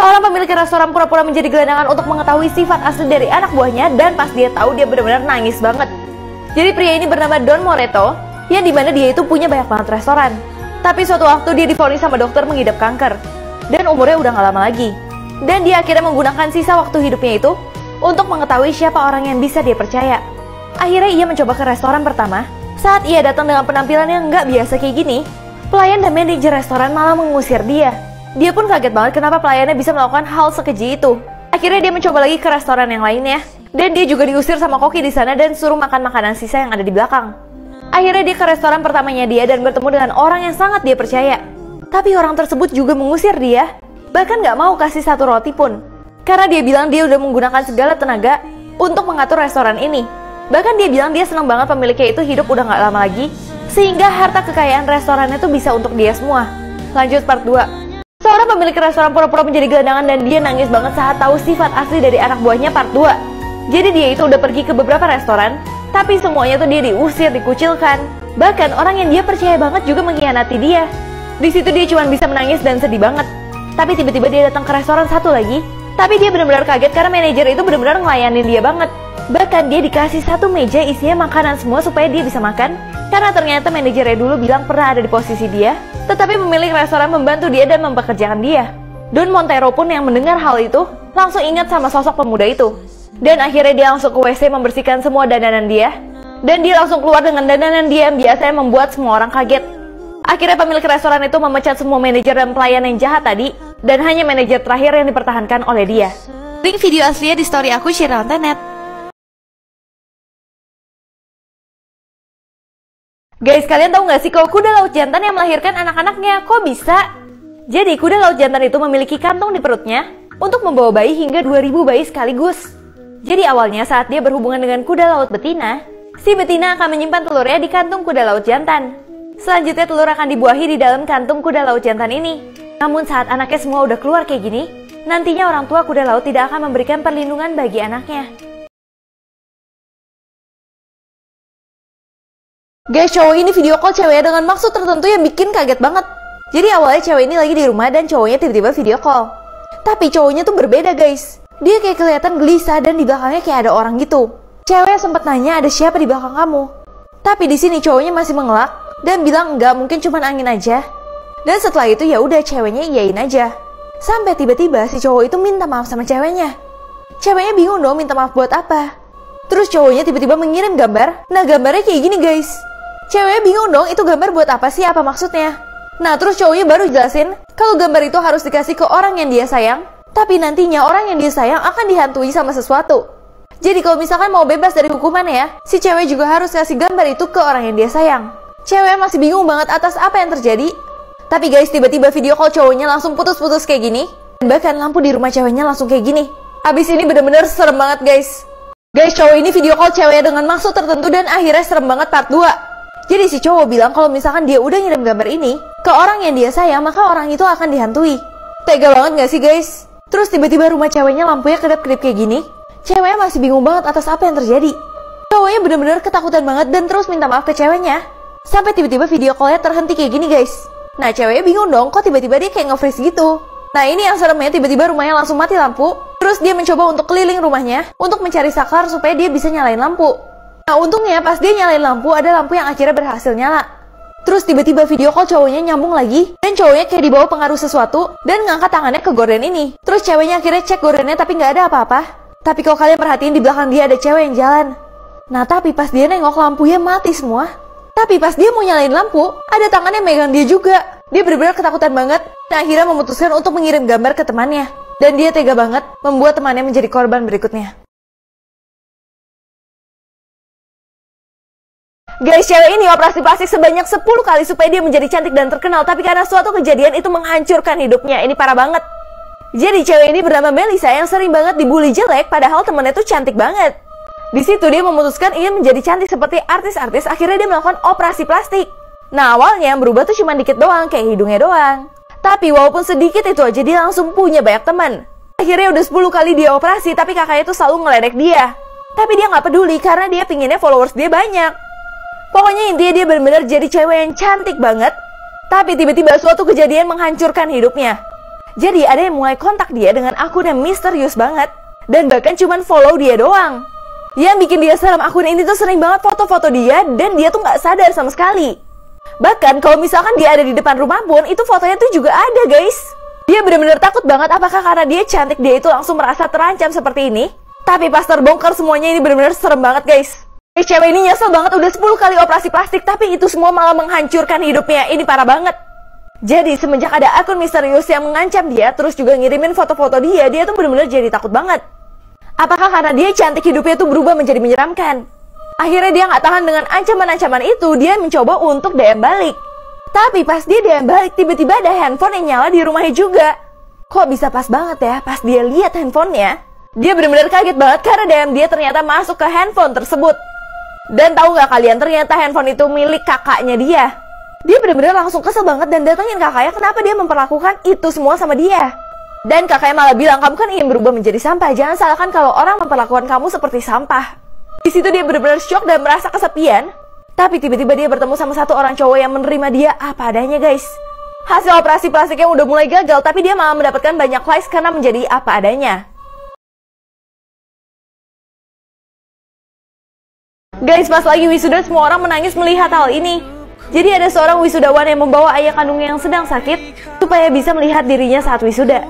Seorang pemilik restoran pura-pura menjadi gelandangan untuk mengetahui sifat asli dari anak buahnya, dan pas dia tahu dia benar-benar nangis banget. Jadi pria ini bernama Don Moreto, yang dimana dia itu punya banyak banget restoran. Tapi suatu waktu dia divonis sama dokter mengidap kanker, dan umurnya udah gak lama lagi. Dan dia akhirnya menggunakan sisa waktu hidupnya itu untuk mengetahui siapa orang yang bisa dia percaya. Akhirnya ia mencoba ke restoran pertama. Saat ia datang dengan penampilan yang nggak biasa kayak gini, pelayan dan manajer restoran malah mengusir dia. Dia pun kaget banget kenapa pelayannya bisa melakukan hal sekeji itu. Akhirnya dia mencoba lagi ke restoran yang lainnya, dan dia juga diusir sama koki di sana dan suruh makan makanan sisa yang ada di belakang. Akhirnya dia ke restoran pertamanya dia dan bertemu dengan orang yang sangat dia percaya. Tapi orang tersebut juga mengusir dia, bahkan nggak mau kasih satu roti pun. Karena dia bilang dia udah menggunakan segala tenaga untuk mengatur restoran ini. Bahkan dia bilang dia senang banget pemiliknya itu hidup udah nggak lama lagi, sehingga harta kekayaan restorannya itu bisa untuk dia semua. Lanjut part 2. Seorang pemilik restoran pura-pura menjadi gelandangan dan dia nangis banget saat tahu sifat asli dari anak buahnya part 2. Jadi dia itu udah pergi ke beberapa restoran, tapi semuanya tuh dia diusir, dikucilkan. Bahkan orang yang dia percaya banget juga mengkhianati dia. Di situ dia cuma bisa menangis dan sedih banget. Tapi tiba-tiba dia datang ke restoran satu lagi, tapi dia benar-benar kaget karena manajer itu benar-benar ngelayanin dia banget. Bahkan dia dikasih satu meja isinya makanan semua supaya dia bisa makan. Karena ternyata manajernya dulu bilang pernah ada di posisi dia, tetapi pemilik restoran membantu dia dan mempekerjakan dia. Don Montero pun yang mendengar hal itu langsung ingat sama sosok pemuda itu. Dan akhirnya dia langsung ke WC membersihkan semua dandanan dia. Dan dia langsung keluar dengan dandanan dia yang biasanya membuat semua orang kaget. Akhirnya pemilik restoran itu memecat semua manajer dan pelayan yang jahat tadi, dan hanya manajer terakhir yang dipertahankan oleh dia. Link video aslinya di story aku Shirley.net. Guys, kalian tahu nggak sih kalau kuda laut jantan yang melahirkan anak-anaknya? Kok bisa? Jadi kuda laut jantan itu memiliki kantong di perutnya untuk membawa bayi hingga 2000 bayi sekaligus. Jadi awalnya saat dia berhubungan dengan kuda laut betina, si betina akan menyimpan telurnya di kantung kuda laut jantan. Selanjutnya telur akan dibuahi di dalam kantung kuda laut jantan ini. Namun saat anaknya semua udah keluar kayak gini, nantinya orang tua kuda laut tidak akan memberikan perlindungan bagi anaknya. Guys, cowok ini video call ceweknya dengan maksud tertentu yang bikin kaget banget. Jadi awalnya cewek ini lagi di rumah dan cowoknya tiba-tiba video call. Tapi cowoknya tuh berbeda guys. Dia kayak kelihatan gelisah dan di belakangnya kayak ada orang gitu. Cewek sempat nanya ada siapa di belakang kamu. Tapi di sini cowoknya masih mengelak dan bilang enggak, mungkin cuma angin aja. Dan setelah itu ya udah ceweknya iyain aja. Sampai tiba-tiba si cowok itu minta maaf sama ceweknya. Ceweknya bingung dong minta maaf buat apa. Terus cowoknya tiba-tiba mengirim gambar. Nah gambarnya kayak gini guys. Ceweknya bingung dong, itu gambar buat apa sih, apa maksudnya? Nah terus cowoknya baru jelasin kalau gambar itu harus dikasih ke orang yang dia sayang, tapi nantinya orang yang dia sayang akan dihantui sama sesuatu. Jadi kalau misalkan mau bebas dari hukuman ya, si cewek juga harus kasih gambar itu ke orang yang dia sayang. Cewek masih bingung banget atas apa yang terjadi. Tapi guys, tiba-tiba video call cowoknya langsung putus-putus kayak gini. Dan bahkan lampu di rumah ceweknya langsung kayak gini. Abis ini bener-bener serem banget guys. Guys, cowok ini video call ceweknya dengan maksud tertentu dan akhirnya serem banget part 2. Jadi si cowok bilang kalau misalkan dia udah ngirim gambar ini ke orang yang dia sayang, maka orang itu akan dihantui. Tega banget gak sih guys? Terus tiba-tiba rumah ceweknya lampunya kedap-kedip kayak gini. Ceweknya masih bingung banget atas apa yang terjadi. Cowoknya bener-bener ketakutan banget dan terus minta maaf ke ceweknya. Sampai tiba-tiba video callnya terhenti kayak gini guys. Nah ceweknya bingung dong, kok tiba-tiba dia kayak nge-freeze gitu. Nah ini yang seremnya, tiba-tiba rumahnya langsung mati lampu. Terus dia mencoba untuk keliling rumahnya untuk mencari saklar supaya dia bisa nyalain lampu. Nah untungnya pas dia nyalain lampu, ada lampu yang akhirnya berhasil nyala. Terus tiba-tiba video call cowoknya nyambung lagi, dan cowoknya kayak dibawa pengaruh sesuatu dan ngangkat tangannya ke gorden ini. Terus ceweknya akhirnya cek gordennya tapi nggak ada apa-apa. Tapi kalau kalian perhatiin di belakang dia ada cewek yang jalan. Nah tapi pas dia nengok lampunya mati semua. Tapi pas dia mau nyalain lampu, ada tangannya megang dia juga. Dia benar-benar ketakutan banget dan akhirnya memutuskan untuk mengirim gambar ke temannya. Dan dia tega banget membuat temannya menjadi korban berikutnya. Guys, cewek ini operasi plastik sebanyak 10 kali supaya dia menjadi cantik dan terkenal. Tapi karena suatu kejadian itu menghancurkan hidupnya. Ini parah banget. Jadi cewek ini bernama Melissa yang sering banget dibully jelek padahal temennya tuh cantik banget. Di situ dia memutuskan ingin menjadi cantik seperti artis-artis. Akhirnya dia melakukan operasi plastik. Nah awalnya yang berubah tuh cuma dikit doang, kayak hidungnya doang. Tapi walaupun sedikit itu aja dia langsung punya banyak teman. Akhirnya udah 10 kali dia operasi tapi kakaknya tuh selalu ngeledek dia. Tapi dia gak peduli karena dia pinginnya followers dia banyak. Pokoknya intinya dia benar-benar jadi cewek yang cantik banget. Tapi tiba-tiba suatu kejadian menghancurkan hidupnya. Jadi ada yang mulai kontak dia dengan akun yang misterius banget. Dan bahkan cuman follow dia doang. Yang bikin dia serem, akun ini tuh sering banget foto-foto dia dan dia tuh nggak sadar sama sekali. Bahkan kalau misalkan dia ada di depan rumah pun, itu fotonya tuh juga ada guys. Dia benar-benar takut banget, apakah karena dia cantik dia itu langsung merasa terancam seperti ini? Tapi pas terbongkar semuanya ini benar-benar serem banget guys. Cewek ini nyesel banget, udah 10 kali operasi plastik tapi itu semua malah menghancurkan hidupnya. Ini parah banget. Jadi semenjak ada akun misterius yang mengancam dia, terus juga ngirimin foto-foto dia tuh benar-benar jadi takut banget. Apakah karena dia cantik hidupnya tuh berubah menjadi menyeramkan? Akhirnya dia nggak tahan dengan ancaman-ancaman itu, dia mencoba untuk DM balik. Tapi pas dia DM balik, tiba-tiba ada handphone yang nyala di rumahnya juga. Kok bisa pas banget ya pas dia lihat handphonenya? Dia benar-benar kaget banget karena DM dia ternyata masuk ke handphone tersebut. Dan tahu nggak kalian, ternyata handphone itu milik kakaknya dia. Dia benar-benar langsung kesel banget dan datengin kakaknya kenapa dia memperlakukan itu semua sama dia. Dan kakaknya malah bilang, kamu kan ingin berubah menjadi sampah, jangan salahkan kalau orang memperlakukan kamu seperti sampah. Di situ dia benar-benar shock dan merasa kesepian. Tapi tiba-tiba dia bertemu sama satu orang cowok yang menerima dia apa adanya guys. Hasil operasi plastiknya udah mulai gagal, tapi dia malah mendapatkan banyak likes karena menjadi apa adanya. Guys, pas lagi wisuda semua orang menangis melihat hal ini. Jadi ada seorang wisudawan yang membawa ayah kandungnya yang sedang sakit supaya bisa melihat dirinya saat wisuda.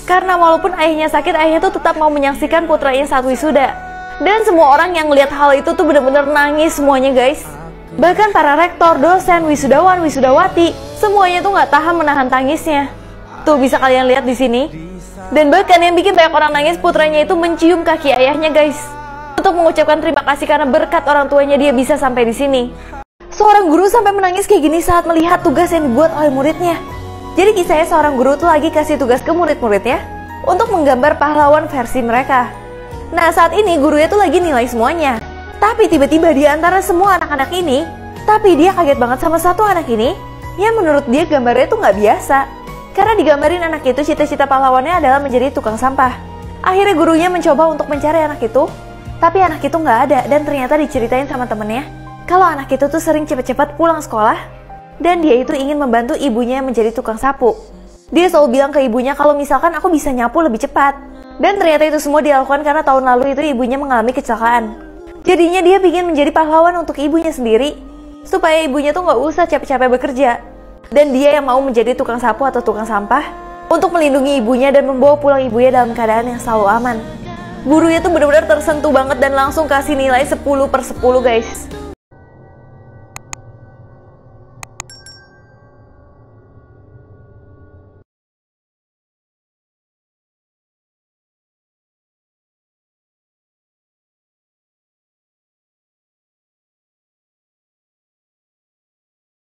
Karena walaupun ayahnya sakit, ayahnya tuh tetap mau menyaksikan putranya saat wisuda. Dan semua orang yang lihat hal itu tuh bener-bener nangis semuanya guys. Bahkan para rektor, dosen, wisudawan, wisudawati, semuanya tuh nggak tahan menahan tangisnya. Tuh bisa kalian lihat di sini. Dan bahkan yang bikin banyak orang nangis, putranya itu mencium kaki ayahnya guys. Untuk mengucapkan terima kasih karena berkat orang tuanya dia bisa sampai di sini. Seorang guru sampai menangis kayak gini saat melihat tugas yang dibuat oleh muridnya. Jadi kisahnya seorang guru tuh lagi kasih tugas ke murid-muridnya untuk menggambar pahlawan versi mereka. Nah saat ini gurunya tuh lagi nilai semuanya. Tapi tiba-tiba di antara semua anak-anak ini, tapi dia kaget banget sama satu anak ini yang menurut dia gambarnya tuh nggak biasa. Karena digambarin anak itu cita-cita pahlawannya adalah menjadi tukang sampah. Akhirnya gurunya mencoba untuk mencari anak itu, tapi anak itu nggak ada dan ternyata diceritain sama temennya kalau anak itu tuh sering cepat-cepat pulang sekolah dan dia itu ingin membantu ibunya menjadi tukang sapu. Dia selalu bilang ke ibunya kalau misalkan aku bisa nyapu lebih cepat. Dan ternyata itu semua dilakukan karena tahun lalu itu ibunya mengalami kecelakaan. Jadinya dia ingin menjadi pahlawan untuk ibunya sendiri supaya ibunya tuh nggak usah capek-capek bekerja. Dan dia yang mau menjadi tukang sapu atau tukang sampah untuk melindungi ibunya dan membawa pulang ibunya dalam keadaan yang selalu aman. Gurunya tuh benar-benar tersentuh banget dan langsung kasih nilai 10/10 guys.